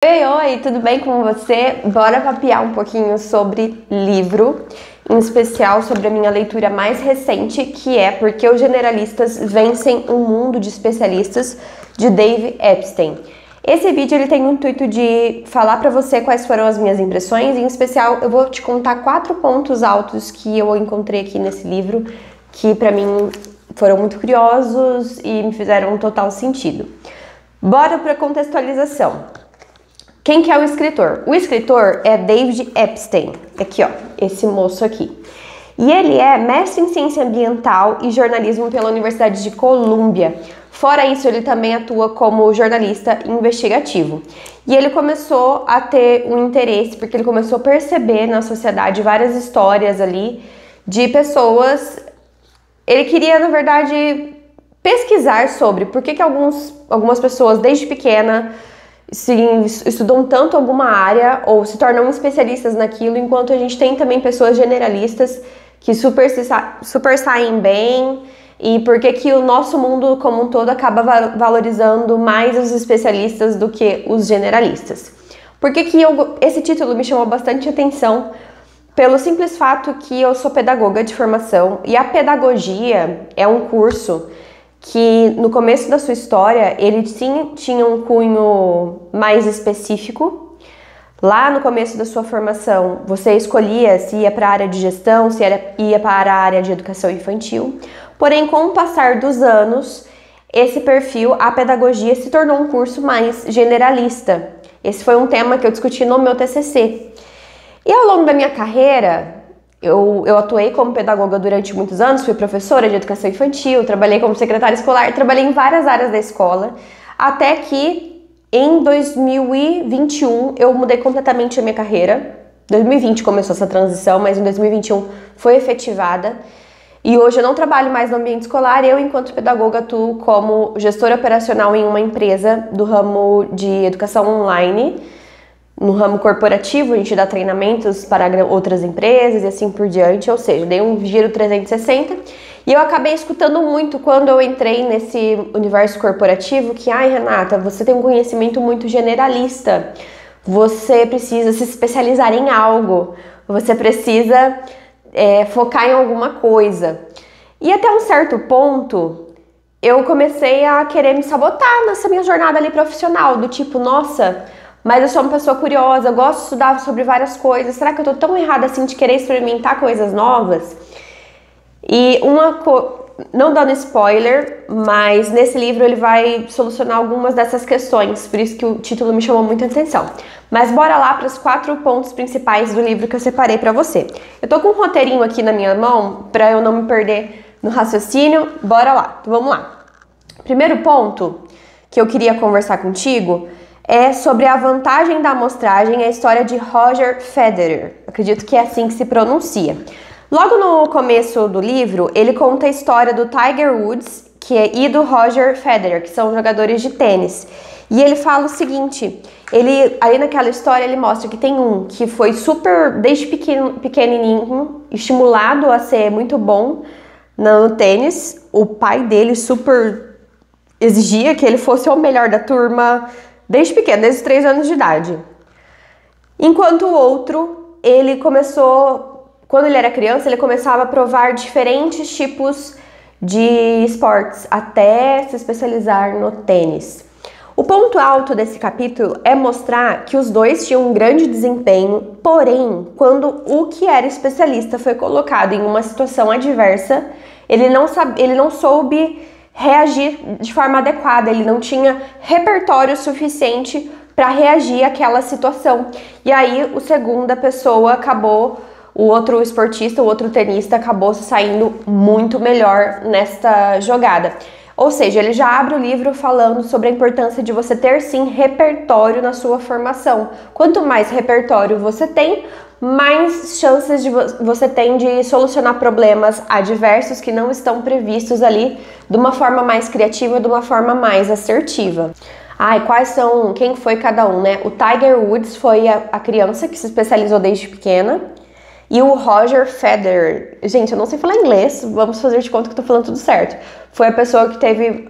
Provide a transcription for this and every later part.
Oi, tudo bem com você? Bora papear um pouquinho sobre livro, em especial sobre a minha leitura mais recente, que é Por que os Generalistas Vencem um Mundo de Especialistas, de Dave Epstein. Esse vídeo ele tem o intuito de falar para você quais foram as minhas impressões, em especial eu vou te contar 4 pontos altos que eu encontrei aqui nesse livro, que para mim foram muito curiosos e me fizeram um total sentido. Bora para a contextualização. Quem que é o escritor? O escritor é David Epstein, aqui ó, esse moço aqui. E ele é mestre em ciência ambiental e jornalismo pela Universidade de Colômbia. Fora isso, ele também atua como jornalista investigativo. E ele começou a ter um interesse, porque ele começou a perceber na sociedade várias histórias ali de pessoas. Ele queria, na verdade, pesquisar sobre por que algumas pessoas, desde pequena, estudam tanto alguma área ou se tornam especialistas naquilo, enquanto a gente tem também pessoas generalistas que super saem bem, e por que o nosso mundo como um todo acaba valorizando mais os especialistas do que os generalistas. Por que esse título me chamou bastante atenção? Pelo simples fato que eu sou pedagoga de formação, e a pedagogia é um curso que no começo da sua história, ele sim tinha um cunho mais específico. Lá no começo da sua formação, você escolhia se ia para a área de gestão, se ia para a área de educação infantil. Porém, com o passar dos anos, esse perfil, a pedagogia, se tornou um curso mais generalista. Esse foi um tema que eu discuti no meu TCC. E ao longo da minha carreira, eu atuei como pedagoga durante muitos anos, fui professora de educação infantil, trabalhei como secretária escolar, trabalhei em várias áreas da escola, até que em 2021 eu mudei completamente a minha carreira. 2020 começou essa transição, mas em 2021 foi efetivada. E hoje eu não trabalho mais no ambiente escolar, eu enquanto pedagoga atuo como gestora operacional em uma empresa do ramo de educação online. No ramo corporativo, a gente dá treinamentos para outras empresas e assim por diante, ou seja, dei um giro 360 e eu acabei escutando muito quando eu entrei nesse universo corporativo que, Renata, você tem um conhecimento muito generalista, você precisa se especializar em algo, você precisa focar em alguma coisa. E até um certo ponto, eu comecei a querer me sabotar nessa minha jornada ali profissional, do tipo, nossa, mas eu sou uma pessoa curiosa, eu gosto de estudar sobre várias coisas. Será que eu tô tão errada assim de querer experimentar coisas novas? E não dando spoiler, mas nesse livro ele vai solucionar algumas dessas questões, por isso que o título me chamou muita atenção. Mas bora lá para os 4 pontos principais do livro que eu separei para você. Eu tô com um roteirinho aqui na minha mão para eu não me perder no raciocínio. Bora lá, então vamos lá. Primeiro ponto que eu queria conversar contigo é sobre a vantagem da amostragem, a história de Roger Federer. Acredito que é assim que se pronuncia. Logo no começo do livro, ele conta a história do Tiger Woods e do Roger Federer, que são jogadores de tênis. E ele fala o seguinte, ali naquela história ele mostra que tem um que foi desde pequenininho, estimulado a ser muito bom no tênis. O pai dele super exigia que ele fosse o melhor da turma, desde pequeno, desde os 3 anos de idade. Enquanto o outro, ele começou, quando ele era criança, ele começava a provar diferentes tipos de esportes, até se especializar no tênis. O ponto alto desse capítulo é mostrar que os dois tinham um grande desempenho, porém, quando o que era especialista foi colocado em uma situação adversa, ele não soube reagir de forma adequada, ele não tinha repertório suficiente para reagir àquela situação. E aí, o outro esportista, o outro tenista acabou saindo muito melhor nesta jogada. Ou seja, ele já abre o livro falando sobre a importância de você ter sim repertório na sua formação. Quanto mais repertório você tem, mais chances você tem de solucionar problemas adversos que não estão previstos ali de uma forma mais criativa, de uma forma mais assertiva. Quem foi cada um, né? O Tiger Woods foi a criança que se especializou desde pequena. E o Roger Federer, gente, eu não sei falar inglês, vamos fazer de conta que eu tô falando tudo certo. Foi a pessoa que teve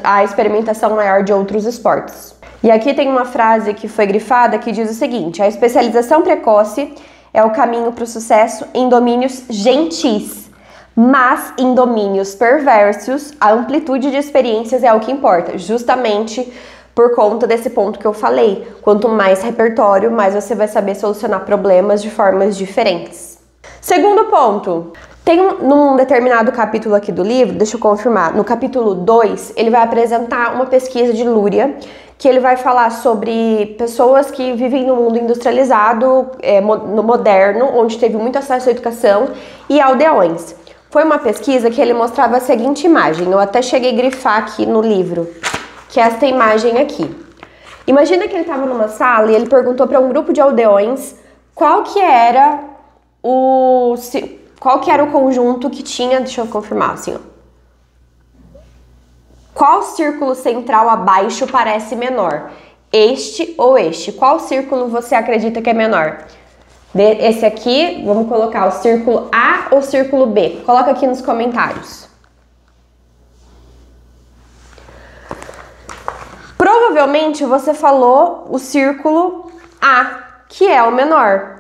a experimentação maior de outros esportes. E aqui tem uma frase que foi grifada que diz o seguinte: a especialização precoce é o caminho para o sucesso em domínios gentis, mas em domínios perversos, a amplitude de experiências é o que importa, justamente por conta desse ponto que eu falei. Quanto mais repertório, mais você vai saber solucionar problemas de formas diferentes. Segundo ponto, tem num determinado capítulo aqui do livro, deixa eu confirmar, no capítulo 2, ele vai apresentar uma pesquisa de Luria, que ele vai falar sobre pessoas que vivem no mundo industrializado, no moderno, onde teve muito acesso à educação, e aldeões. Foi uma pesquisa que ele mostrava a seguinte imagem, eu até cheguei a grifar aqui no livro, que é esta imagem aqui. Imagina que ele estava numa sala e ele perguntou para um grupo de aldeões qual que era o conjunto que tinha, deixa eu confirmar assim, ó. Qual círculo central abaixo parece menor? Este ou este? Qual círculo você acredita que é menor? Esse aqui, vamos colocar o círculo A ou o círculo B? Coloca aqui nos comentários. Provavelmente você falou o círculo A, que é o menor.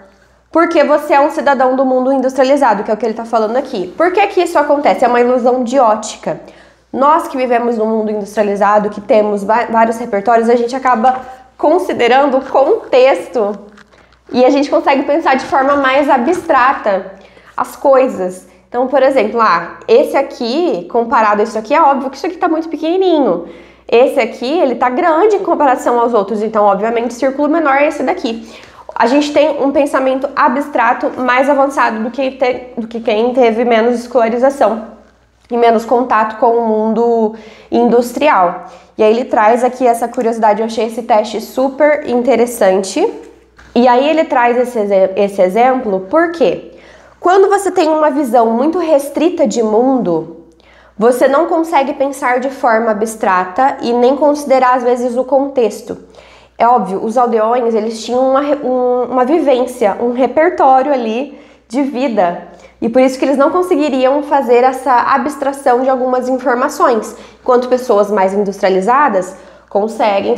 Porque você é um cidadão do mundo industrializado, que é o que ele está falando aqui. Por que que isso acontece? É uma ilusão de ótica. Nós que vivemos no mundo industrializado, que temos vários repertórios, a gente acaba considerando o contexto e a gente consegue pensar de forma mais abstrata as coisas. Então, por exemplo, esse aqui, comparado a isso aqui, é óbvio que isso aqui está muito pequenininho. Esse aqui, ele está grande em comparação aos outros, então, obviamente, o círculo menor é esse daqui. A gente tem um pensamento abstrato mais avançado do que quem teve menos escolarização e menos contato com o mundo industrial. E aí ele traz aqui essa curiosidade, eu achei esse teste super interessante. E aí ele traz esse exemplo porque quando você tem uma visão muito restrita de mundo, você não consegue pensar de forma abstrata e nem considerar às vezes o contexto. É óbvio, os aldeões, eles tinham uma vivência, um repertório ali de vida. E por isso que eles não conseguiriam fazer essa abstração de algumas informações. Enquanto pessoas mais industrializadas conseguem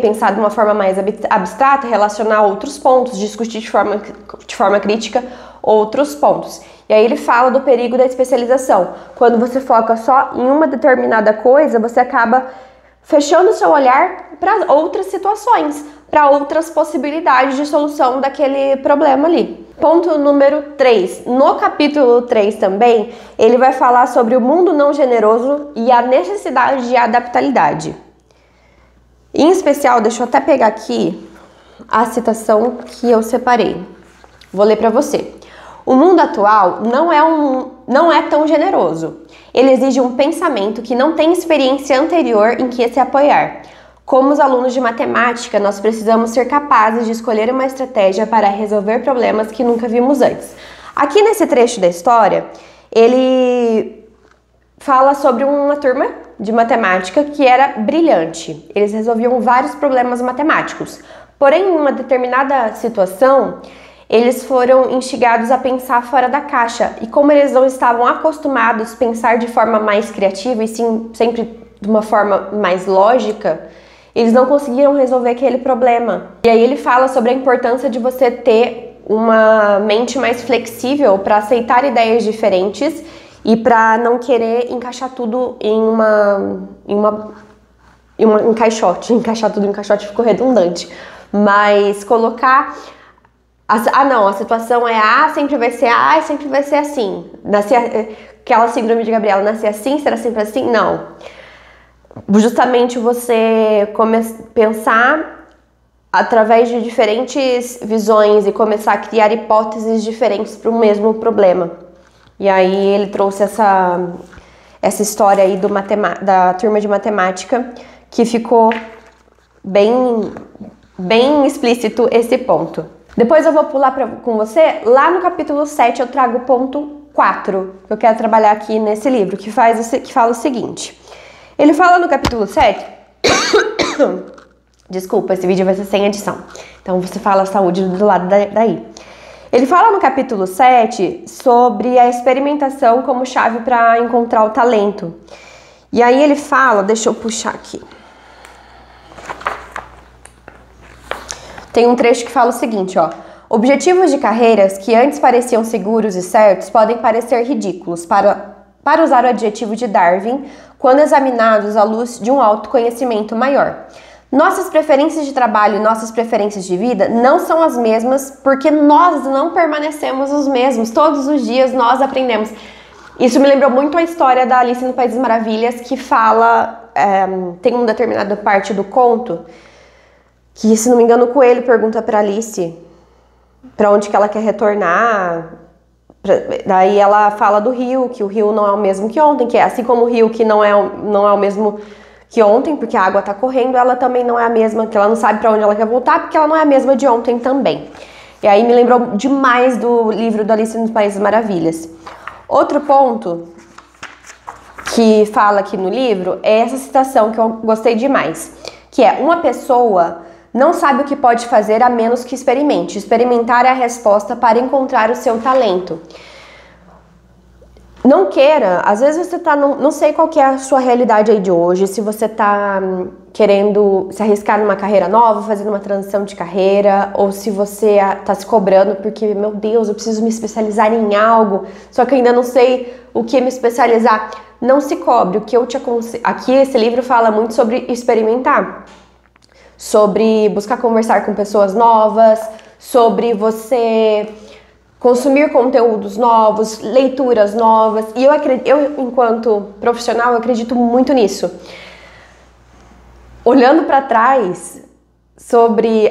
pensar de uma forma mais abstrata, relacionar outros pontos, discutir de forma crítica outros pontos. E aí ele fala do perigo da especialização. Quando você foca só em uma determinada coisa, você acaba fechando o seu olhar para outras situações, para outras possibilidades de solução daquele problema ali. Ponto número 3. No capítulo 3 também, ele vai falar sobre o mundo não generoso e a necessidade de adaptabilidade. Em especial, deixa eu até pegar aqui a citação que eu separei. Vou ler para você. O mundo atual não é tão generoso. Ele exige um pensamento que não tem experiência anterior em que se apoiar. Como os alunos de matemática, nós precisamos ser capazes de escolher uma estratégia para resolver problemas que nunca vimos antes. Aqui nesse trecho da história, ele fala sobre uma turma de matemática que era brilhante. Eles resolviam vários problemas matemáticos. Porém, em uma determinada situação, eles foram instigados a pensar fora da caixa. E como eles não estavam acostumados a pensar de forma mais criativa e sim sempre de uma forma mais lógica, eles não conseguiram resolver aquele problema. E aí ele fala sobre a importância de você ter uma mente mais flexível para aceitar ideias diferentes e para não querer encaixar tudo em um caixote. Encaixar tudo em um caixote ficou redundante. Mas colocar... a situação é sempre vai ser A e sempre vai ser assim. Aquela síndrome de Gabriela, nascer assim, será sempre assim? Não. Justamente você pensar através de diferentes visões e começar a criar hipóteses diferentes para o mesmo problema. E aí ele trouxe essa história aí da turma de matemática, que ficou bem explícito esse ponto. Depois eu vou pular com você, lá no capítulo 7 eu trago o ponto 4, que eu quero trabalhar aqui nesse livro, que fala o seguinte. Ele fala no capítulo 7... Desculpa, esse vídeo vai ser sem edição. Então você fala a saúde do lado daí. Ele fala no capítulo 7 sobre a experimentação como chave para encontrar o talento. E aí ele fala, deixa eu puxar aqui. Tem um trecho que fala o seguinte, ó. Objetivos de carreiras que antes pareciam seguros e certos podem parecer ridículos para usar o adjetivo de Darwin quando examinados à luz de um autoconhecimento maior. Nossas preferências de trabalho e nossas preferências de vida não são as mesmas porque nós não permanecemos os mesmos. Todos os dias nós aprendemos. Isso me lembrou muito a história da Alice no País das Maravilhas, que fala, tem uma determinada parte do conto, que, se não me engano, o coelho pergunta para Alice para onde que ela quer retornar. Daí ela fala do rio, que o rio não é o mesmo que ontem, que é assim como o rio que não é o mesmo que ontem, porque a água tá correndo, ela também não é a mesma, que ela não sabe para onde ela quer voltar, porque ela não é a mesma de ontem também. E aí me lembrou demais do livro do Alice no País das Maravilhas. Outro ponto que fala aqui no livro é essa citação que eu gostei demais, que é: uma pessoa não sabe o que pode fazer a menos que experimente. Experimentar é a resposta para encontrar o seu talento. Não queira, às vezes você tá, não sei qual que é a sua realidade aí de hoje, se você tá querendo se arriscar numa carreira nova, fazendo uma transição de carreira, ou se você tá se cobrando porque, meu Deus, eu preciso me especializar em algo, só que eu ainda não sei o que me especializar. Não se cobre, o que eu te aconselho. Aqui esse livro fala muito sobre experimentar, sobre buscar conversar com pessoas novas, sobre você consumir conteúdos novos, leituras novas. E eu enquanto profissional, eu acredito muito nisso. Olhando para trás sobre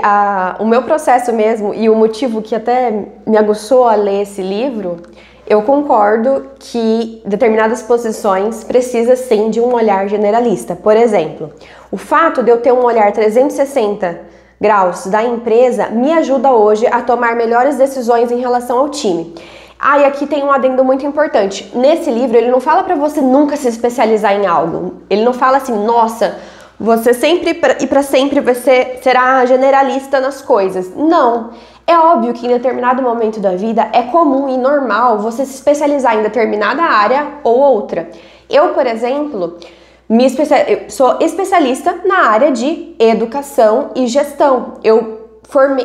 o meu processo mesmo e o motivo que até me aguçou a ler esse livro, eu concordo que determinadas posições precisam sim de um olhar generalista. Por exemplo, o fato de eu ter um olhar 360 graus da empresa me ajuda hoje a tomar melhores decisões em relação ao time. E aqui tem um adendo muito importante. Nesse livro, ele não fala para você nunca se especializar em algo. Ele não fala assim, nossa, você sempre e para sempre você será generalista nas coisas. Não. É óbvio que em determinado momento da vida é comum e normal você se especializar em determinada área ou outra. Eu, por exemplo, eu sou especialista na área de educação e gestão. Eu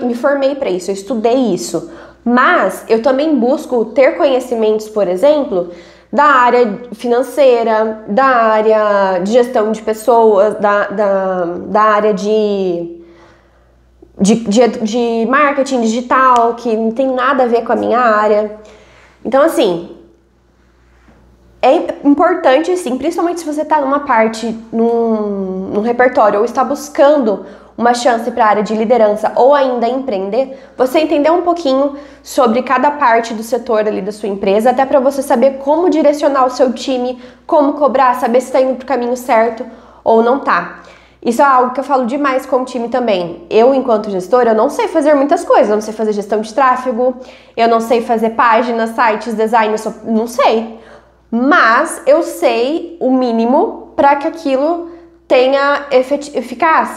me formei para isso, eu estudei isso. Mas eu também busco ter conhecimentos, por exemplo, da área financeira, da área de gestão de pessoas, da área de marketing digital, que não tem nada a ver com a minha área. Então, assim, é importante, sim, principalmente se você está numa parte, num repertório, ou está buscando uma chance para a área de liderança ou ainda empreender, você entender um pouquinho sobre cada parte do setor ali da sua empresa, até para você saber como direcionar o seu time, como cobrar, saber se está indo para o caminho certo ou não tá. Isso é algo que eu falo demais com o time também. Eu, enquanto gestora, eu não sei fazer muitas coisas. Eu não sei fazer gestão de tráfego, eu não sei fazer páginas, sites, design, não sei. Mas eu sei o mínimo para que aquilo tenha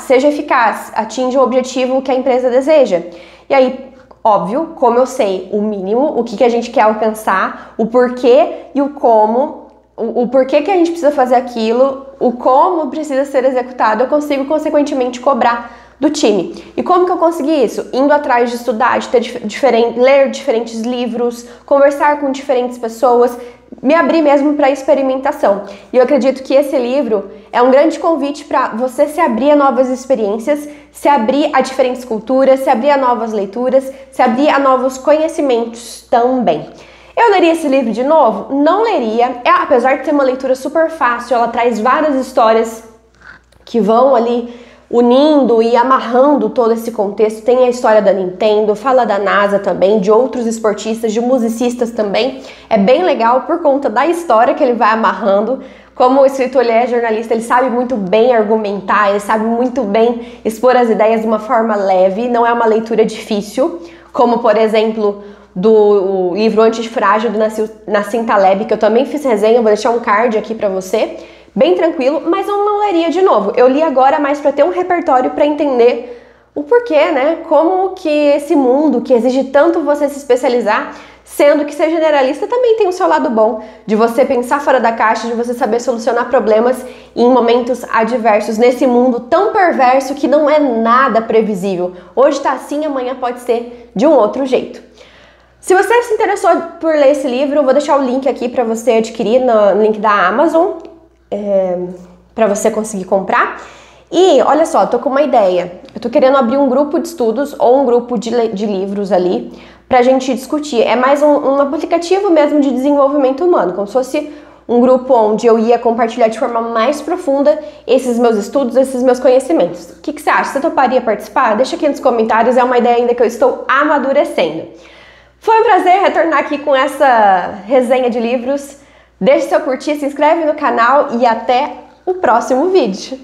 seja eficaz, atinja o objetivo que a empresa deseja. E aí, óbvio, como eu sei o mínimo, o que a gente quer alcançar, o porquê e o como, o porquê que a gente precisa fazer aquilo, o como precisa ser executado, eu consigo, consequentemente, cobrar do time. E como que eu consegui isso? Indo atrás de estudar, de ler diferentes livros, conversar com diferentes pessoas, me abrir mesmo para experimentação. E eu acredito que esse livro é um grande convite para você se abrir a novas experiências, se abrir a diferentes culturas, se abrir a novas leituras, se abrir a novos conhecimentos também. Eu leria esse livro de novo? Não leria. Apesar de ter uma leitura super fácil, ela traz várias histórias que vão ali unindo e amarrando todo esse contexto. Tem a história da Nintendo, fala da NASA também, de outros esportistas, de musicistas também. É bem legal por conta da história que ele vai amarrando. Como o escritor, ele é jornalista, ele sabe muito bem argumentar, ele sabe muito bem expor as ideias de uma forma leve, não é uma leitura difícil, como, por exemplo, do livro Antifrágil do Nassim Taleb, que eu também fiz resenha, vou deixar um card aqui pra você, bem tranquilo, mas eu não leria de novo. Eu li agora mais para ter um repertório para entender o porquê, né? Como que esse mundo que exige tanto você se especializar, Sendo que ser generalista também tem o seu lado bom, de você pensar fora da caixa, de você saber solucionar problemas em momentos adversos, nesse mundo tão perverso que não é nada previsível. Hoje tá assim, amanhã pode ser de um outro jeito. Se você se interessou por ler esse livro, eu vou deixar o link aqui para você adquirir no link da Amazon, para você conseguir comprar. E olha só, tô com uma ideia. Eu tô querendo abrir um grupo de estudos ou um grupo de livros ali pra gente discutir. É mais um aplicativo mesmo de desenvolvimento humano, como se fosse um grupo onde eu ia compartilhar de forma mais profunda esses meus estudos, esses meus conhecimentos. O que você acha? Você toparia participar? Deixa aqui nos comentários, é uma ideia ainda que eu estou amadurecendo. Foi um prazer retornar aqui com essa resenha de livros. Deixe seu curtir, se inscreve no canal e até o próximo vídeo.